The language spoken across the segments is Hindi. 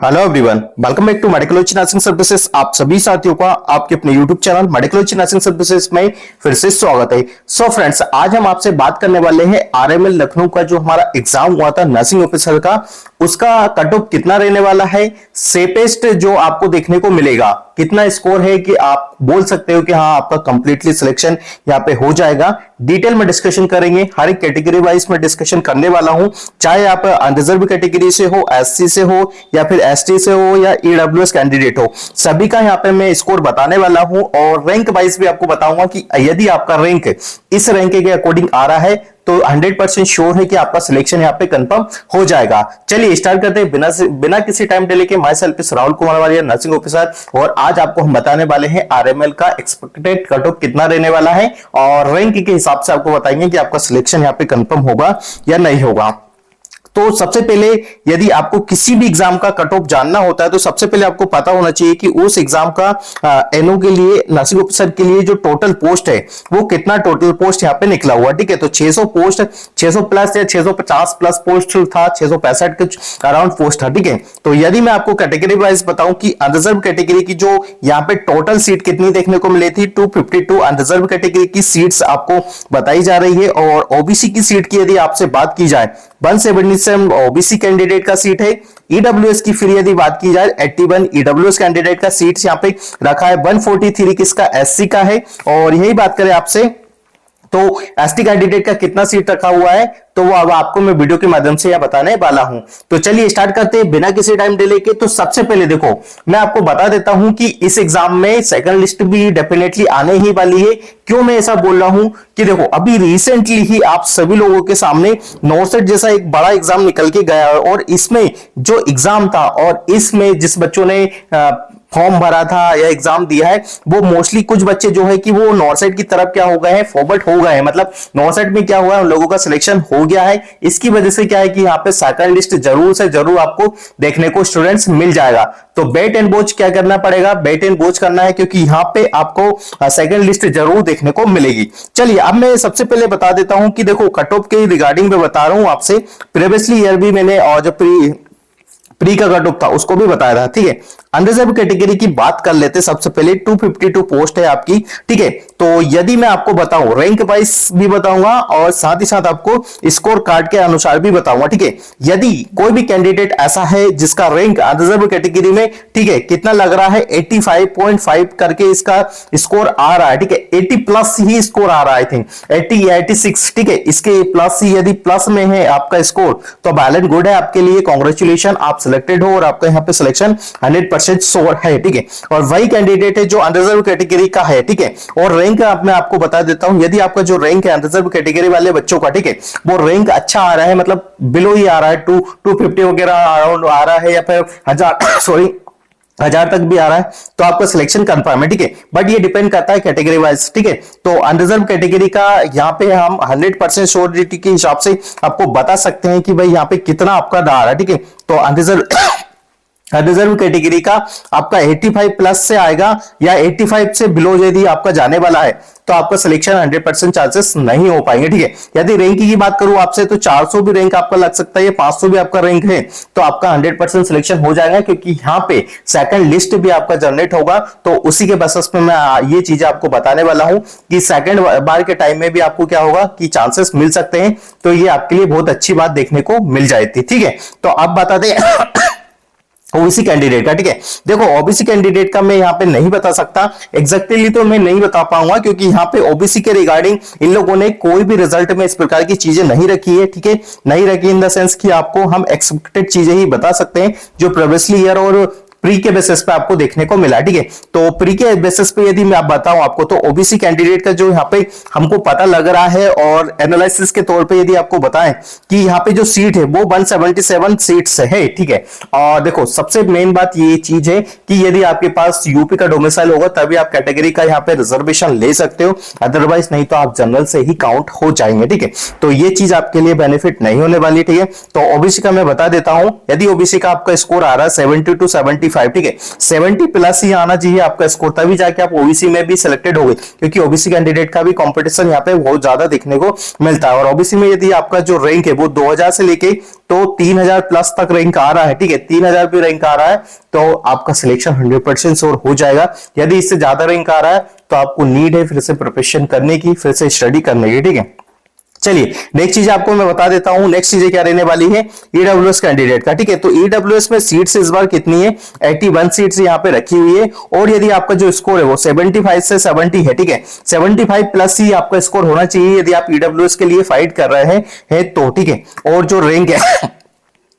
Hello everyone, welcome back to medical nursing services. आप सभी साथियों का आपके अपने YouTube channel medical nursing services में फिर से स्वागत है। सो फ्रेंड्स, आज हम आपसे बात करने वाले हैं आरएमएल लखनऊ का जो हमारा एग्जाम हुआ था नर्सिंग ऑफिसर का, उसका कट ऑफ कितना रहने वाला है, सेपेस्ट जो आपको देखने को मिलेगा, कितना स्कोर है कि आप बोल सकते हो कि हाँ आपका कंप्लीटली सिलेक्शन यहाँ पे हो जाएगा। डिटेल में डिस्कशन करेंगे, हर एक कैटेगरी वाइज में डिस्कशन करने वाला हूं, चाहे आप अनरिजर्व कैटेगरी से हो, एससी से हो या फिर एसटी से हो या ईडब्ल्यूएस कैंडिडेट हो, सभी का यहाँ पे मैं स्कोर बताने वाला हूं और रैंक वाइज भी आपको बताऊंगा कि यदि आपका रैंक इस रैंक के अकॉर्डिंग आ रहा है तो 100% श्योर है कि आपका सिलेक्शन यहाँ पे कंफर्म हो जाएगा। चलिए स्टार्ट करते हैं बिना किसी टाइम डिले के। My self is Rahul Kumar Walia, nursing officer, और आज आपको हम बताने वाले हैं आरएमएल का एक्सपेक्टेड कट ऑफ कितना रहने वाला है और रैंक के हिसाब से आपको बताएंगे कि आपका सिलेक्शन यहाँ पे कंफर्म होगा या नहीं होगा। तो सबसे पहले यदि आपको किसी भी एग्जाम का कट ऑफ जानना होता है तो सबसे पहले आपको पता होना चाहिए कि उस एग्जाम का एनओ के लिए, नर्सिंग ऑफिसर के लिए जो टोटल पोस्ट है वो कितना टोटल पोस्ट यहाँ पे निकला हुआ। ठीक है, तो 600 पोस्ट, 600 प्लस या 650 प्लस पोस्ट था, 665 के अराउंड पोस्ट था। ठीक है, तो यदि मैं आपको कैटेगरी वाइज बताऊं कि अनरिजर्व कैटेगरी की जो यहाँ पे टोटल सीट कितनी देखने को मिली थी, 252 अनरिजर्व कैटेगरी की सीट्स आपको बताई जा रही है। और ओबीसी की सीट की यदि आपसे बात की जाए 177 ओबीसी कैंडिडेट का सीट है। ईडब्ल्यूएस की फिर यदि बात की जाए 81 ईडब्ल्यूएस कैंडिडेट का सीट यहाँ पे रखा है। 143 किसका, एससी का है। और यही बात करें आपसे तो एसटी कैंडिडेट का कितना सीट रखा हुआ है तो वो अब आपको मैं वीडियो के माध्यम से यह बताने वाला हूं। तो चलिए स्टार्ट करते हैं बिना किसी टाइम डिले के। तो सबसे पहले देखो, मैं आपको बता देता हूं कि इस एग्जाम में सेकंड लिस्ट भी डेफिनेटली आने ही वाली है। क्यों मैं ऐसा बोल रहा हूं कि देखो, अभी रिसेंटली ही आप सभी लोगों के सामने नॉर्सेट जैसा एक बड़ा एग्जाम निकल के गया है और इसमें जो एग्जाम था और इसमें जिस बच्चों ने फॉर्म भरा था या एग्जाम दिया है वो मोस्टली कुछ बच्चे जो है कि वो नॉर्सेट की तरफ क्या हो गए हैं, फॉरवर्ड हो गए हैं। मतलब नॉर्सेट में क्या हुआ है, उन लोगों का सिलेक्शन हो गया है। इसकी वजह से क्या है कि यहाँ पे सेकंड लिस्ट जरूर से जरूर आपको देखने को स्टूडेंट्स मिल जाएगा। तो बेट एंड वॉच क्या करना पड़ेगा, बेट एंड वॉच करना है क्योंकि यहाँ पे आपको सेकंड लिस्ट जरूर देखने को मिलेगी। चलिए अब मैं सबसे पहले बता देता हूं कि देखो कट ऑफ के रिगार्डिंग में बता रहा हूं आपसे। प्रीवियसली ईयर भी मैंने और जो प्री का कट ऑफ था उसको भी बताया था। ठीक है, अनरिजर्व कैटेगरी की बात कर लेते सबसे पहले। 252 पोस्ट है आपकी। ठीक है, तो यदि मैं आपको बताऊं रैंक वाइज भी बताऊंगा और साथ ही साथ आपको स्कोर कार्ड के अनुसार भी बताऊंगा। ठीक है, यदि कोई भी कैंडिडेट ऐसा है जिसका रैंक अनरिजर्व कैटेगरी में, ठीक है, कितना लग रहा है 85.5 करके इसका स्कोर आ रहा है। ठीक है, 80 प्लस ही स्कोर आ रहा है, आई थिंक 80 या 86। ठीक है, इसके प्लस ही यदि प्लस में है आपका स्कोर तो वेल एंड गुड है आपके लिए, कॉन्ग्रेचुलेशन, आप सिलेक्टेड हो और आपका यहाँ पे सिलेक्शन 100% श्योर है। ठीक है, और वही कैंडिडेट है जो अनरिजर्व कैटेगरी का है। ठीक है, और रैंक मैं आपको बता देता हूं, यदि आपका जो रैंक है अनरिजर्व कैटेगरी वाले बच्चों का, ठीक है, वो रैंक अच्छा आ रहा है, मतलब बिलो ही आ रहा है, 250 वगैरह अराउंड आ रहा है या फिर 1000 तक भी आ रहा है तो आपका सिलेक्शन कंफर्म है। ठीक है, बट ये डिपेंड करता है कैटेगरी वाइज। ठीक है, तो अनरिजर्व कैटेगरी का यहाँ पे हम 100% श्योरिटी के हिसाब से आपको बता सकते हैं कि भाई यहाँ पे कितना आपका आ रहा है। ठीक है, तो अनरिजर्व कैटेगरी का आपका 85 प्लस से आएगा या 85 से बिलो यदि आपका जाने वाला है तो आपका सिलेक्शन 100% चांसेस नहीं हो पाएंगे। ठीक है, यदि रैंक की बात करूं आपसे तो 400 भी रैंक आपका लग सकता है, 500 भी आपका रैंक है तो आपका 100% सिलेक्शन हो जाएगा क्योंकि यहाँ पे सेकंड लिस्ट भी आपका जनरेट होगा। तो उसी के बेसिस पे मैं ये चीजें आपको बताने वाला हूं कि सेकंड बार के टाइम में भी आपको क्या होगा कि चांसेस मिल सकते हैं। तो ये आपके लिए बहुत अच्छी बात देखने को मिल जाती। ठीक है, तो अब बता दें ओबीसी कैंडिडेट का। ठीक है, देखो ओबीसी कैंडिडेट का मैं यहाँ पे नहीं बता सकता एग्जैक्टली, तो मैं नहीं बता पाऊंगा क्योंकि यहाँ पे ओबीसी के रिगार्डिंग इन लोगों ने कोई भी रिजल्ट में इस प्रकार की चीजें नहीं रखी है। ठीक है, नहीं रखी इन द सेंस कि आपको हम एक्सपेक्टेड चीजें ही बता सकते हैं जो प्रीवियसली ईयर और प्री के बेसिस पे आपको देखने को मिला। ठीक है, तो प्री के बेसिस पे यदि मैं आप बताऊं आपको तो ओबीसी कैंडिडेट का जो यहाँ पे हमको पता लग रहा है और एनालिसिस के तौर पे यदि आपको बताएं कि यहाँ पे जो सीट है वो 177 सीट्स है। ठीक है, और देखो सबसे मेन बात ये चीज है कि यदि आपके पास यूपी का डोमिसाइल होगा तभी आप कैटेगरी का यहाँ पे रिजर्वेशन ले सकते हो, अदरवाइज नहीं तो आप जनरल से ही काउंट हो जाएंगे। ठीक है, तो ये चीज आपके लिए बेनिफिट नहीं होने वाली। ठीक है, तो ओबीसी का मैं बता देता हूं, यदि ओबीसी का आपका स्कोर आ रहा है 70 to 75 75, ठीक है 70 प्लस ही आना चाहिए आपका स्कोर, तभी जाके आप ओबीसी में भी सिलेक्टेड हो गए, क्योंकि ओबीसी कैंडिडेट का भी कंपटीशन यहाँ पे बहुत ज्यादा देखने को मिलता है। और ओबीसी में यदि आपका जो रैंक है वो 2000 से लेके तो 3000 प्लस तक रैंक आ रहा है, ठीक है 3000 भी रैंक आ रहा है तो आपका सिलेक्शन 100% श्योर हो जाएगा। यदि इससे ज्यादा रैंक आ रहा है तो आपको नीड है फिर से प्रिपरेशन करने की, फिर से स्टडी करने की, ठीक है। चलिए नेक्स्ट चीज आपको मैं बता देता हूं, नेक्स्ट चीजें क्या रहने वाली है ईडब्ल्यूएस कैंडिडेट का, ठीक है। तो ईडब्ल्यूएस में सीट्स इस बार कितनी है, 81 सीट्स यहां पे रखी हुई है। और यदि आपका जो स्कोर है वो 75 से 70 है, ठीक है 75 प्लस ही आपका स्कोर होना चाहिए यदि आप ईडब्ल्यूएस के लिए फाइट कर रहे हैं तो, ठीक है। और जो रैंक है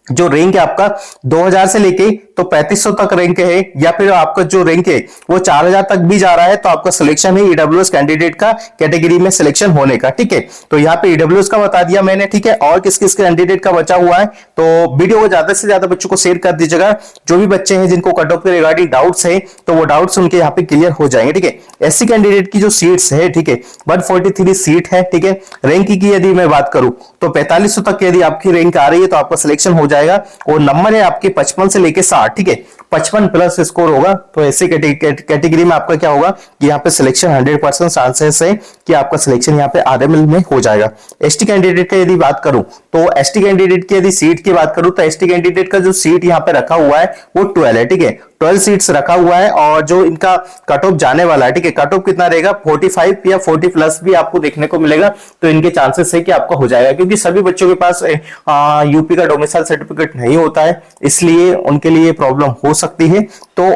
जो रैंक है आपका 2000 से लेके तो 3500 तक रैंक है, या फिर आपका जो रैंक है वो 4000 तक भी जा रहा है तो आपका सिलेक्शन है ईडब्ल्यूएस कैंडिडेट का कैटेगरी में सिलेक्शन होने का, ठीक है। तो यहाँ पे ईडब्ल्यूएस का बता दिया मैंने, ठीक है। और किस किस कैंडिडेट का बचा हुआ है तो वीडियो को ज्यादा से ज्यादा बच्चों को शेयर कर दीजिएगा। जो भी बच्चे हैं जिनको कट ऑफ के रिगार्डिंग डाउट्स है तो वो डाउट्स उनके यहाँ पे क्लियर हो जाएंगे, ठीक है। एससी कैंडिडेट की जो सीट्स है, ठीक है 143 सीट है, ठीक है। रैंक की यदि मैं बात करूं तो 4500 तक यदि आपकी रैंक आ रही है तो आपका सिलेक्शन हो जाएगा। और नंबर है आपके 55 से लेके 60, ठीक है 55 प्लस स्कोर होगा तो ऐसे कैटेगरी में आपका क्या होगा कि यहाँ पे सिलेक्शन 100% चांसेस है कि आपका सिलेक्शन यहाँ पे आरएमएल में हो जाएगा। एसटी कैंडिडेट का यदि बात करूं तो एसटी कैंडिडेट की यदि सीट की बात करूं तो एसटी कैंडिडेट का जो सीट यहाँ पे रखा हुआ है वो 12 है, ठीक है 12 सीट्स रखा हुआ है। और जो इनका कट ऑफ जाने वाला है, ठीक है कट ऑफ कितना रहेगा 45 या 40 प्लस भी आपको देखने को मिलेगा। तो इनके चांसेस है कि आपका हो जाएगा, क्योंकि सभी बच्चों के पास यूपी का डोमिसाइल सर्टिफिकेट नहीं होता है, इसलिए उनके लिए प्रॉब्लम हो सकती है। तो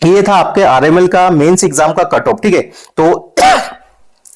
ये था आपके आरएमएल का मेंस एग्जाम का कट ऑफ, ठीक है। तो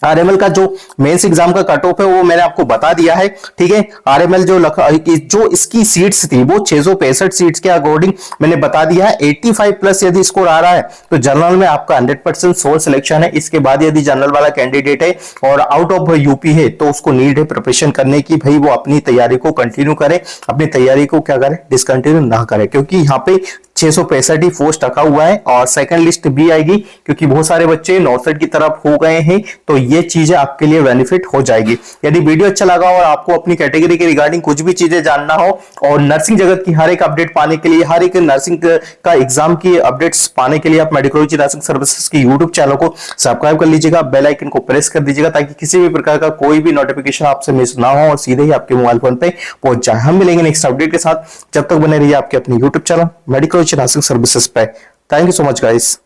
आरएमएल का जो मेंस एग्जाम का कट ऑफ है वो मैंने आपको बता दिया है, ठीक है। आरएमएल जो इसकी सीट्स थी वो 665 सीट्स के अकॉर्डिंग मैंने बता दिया है। 85 प्लस यदि स्कोर आ रहा है तो जनरल में आपका 100% श्योर सिलेक्शन है। इसके बाद यदि जनरल वाला कैंडिडेट है और आउट ऑफ यूपी है तो उसको नीड है प्रिपरेशन करने की, भाई वो अपनी तैयारी को कंटिन्यू करे, अपनी तैयारी को क्या करे डिसकंटिन्यू ना करे, क्योंकि यहाँ पे 665 पोस्ट रखा हुआ है और सेकंड लिस्ट भी आएगी, क्योंकि बहुत सारे बच्चे नॉर्थ साइड की तरफ हो गए हैं। तो ये चीजें आपके लिए बेनिफिट हो जाएगी। यदि वीडियो अच्छा लगा और आपको अपनी कैटेगरी के रिगार्डिंग कुछ भी चीजें जानना हो और नर्सिंग जगत की हर एक अपडेट पाने के लिए, हर एक नर्सिंग का एग्जाम की अपडेट्स पाने के लिए आप मेडिकोलॉजी नर्सिंग सर्विसेज की यूट्यूब चैनल को सब्सक्राइब कर लीजिएगा, बेल आइकन को प्रेस कर दीजिएगा ताकि किसी भी प्रकार का कोई भी नोटिफिकेशन आपसे मिस ना हो और सीधे ही आपके मोबाइल फोन पे पहुंच जाए। हम मिलेंगे नेक्स्ट अपडेट के साथ, जब तक बने रहिए आपके अपने यूट्यूब चैनल मेडिकोलॉजी नर्सिंग सर्विसेज पे। Thank you so much guys.